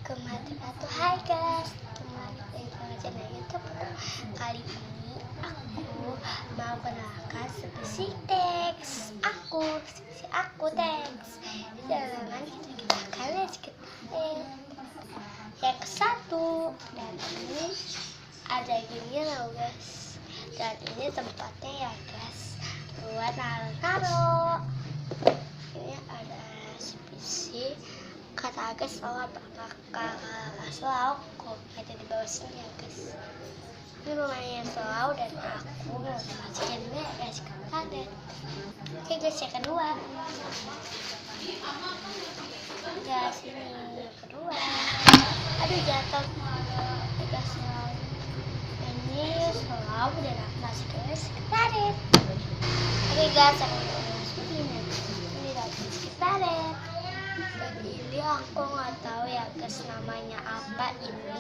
Assalamualaikum warahmatullahi wabarakatuh. Hai guys, kembali lagi ke channel YouTube. Kali ini aku mau kenalkan spesies teks aku teks. Jangan kita kalian sekitar yang ke-1 dan ini ada gini loh guys. Dan ini tempatnya ya guys buat naro-naro. Ini ada spesies kata guys selalu komen di bawah sini ya guys. Ini rumahnya selalu dan aku mau masukinnya guys ke kadet. Oke guys, yang kedua guys, ini yang kedua. Aduh jatuh guys, selalu ini selalu dan aku masukin guys ke kadet. Oke guys, aku mau masukin ini lagi ke kadet. Ini aku nggak tahu ya guys namanya apa ini.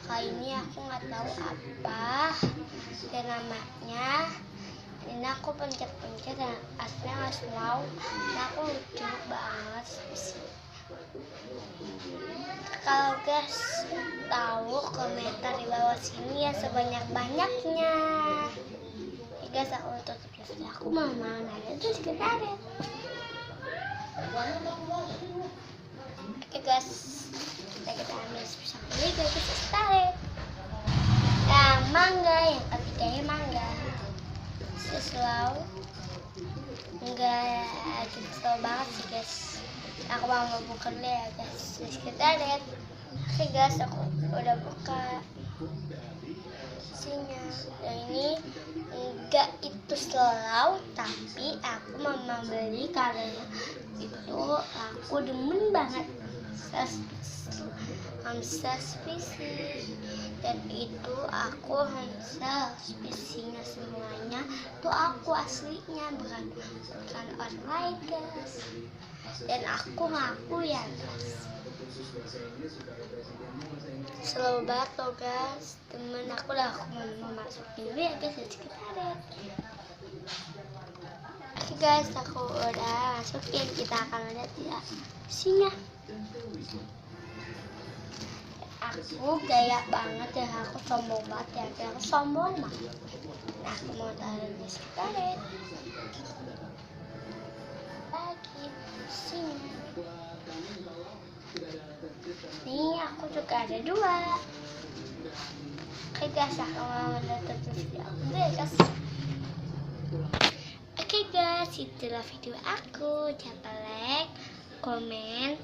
Kali ini aku nggak tahu apa dan namanya. Ini aku pencet-pencet dan aslinya nggak mau. Nah, aku lucu banget sih. Kalau guys tahu komentar di bawah sini ya sebanyak-banyaknya. Ya guys, aku tutup ya. Aku mau nanya terus kita ada. Oke guys, kita ambil spesial ini guys, kita tarik. Yang mangga, yang ketiganya mangga. Selalu enggak gitu slow banget sih guys. Aku mau buka dulu ya guys. Kita lihat. Oke guys, aku udah buka isinya. Dan ini enggak itu slow, tapi aku mau membeli karena itu aku demen banget hamster spesies dan itu aku hamster spesiesnya semuanya tuh aku aslinya bukan orang lain guys. Dan aku ngaku ya guys, slow banget loh guys. Temen aku lah, aku mau masukin dulu ya guys sekitar. Oke guys, aku udah masukin. Kita akan lihat ya isinya. Aku gaya banget ya, aku sombong banget ya, aku sombong banget. Nah, aku mau taruh di sekitar lagi isinya. Nih aku juga ada 2. Oke guys, aku mau tutup video aku dulu ya guys. Oke guys, itulah video aku. Jangan like, komen,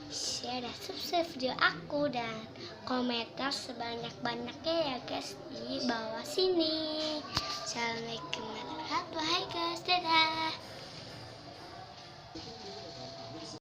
share dan subscribe video aku dan komentar sebanyak-banyaknya ya guys di bawah sini. Assalamualaikum warahmatullahi wabarakatuh. Hai guys, dadah.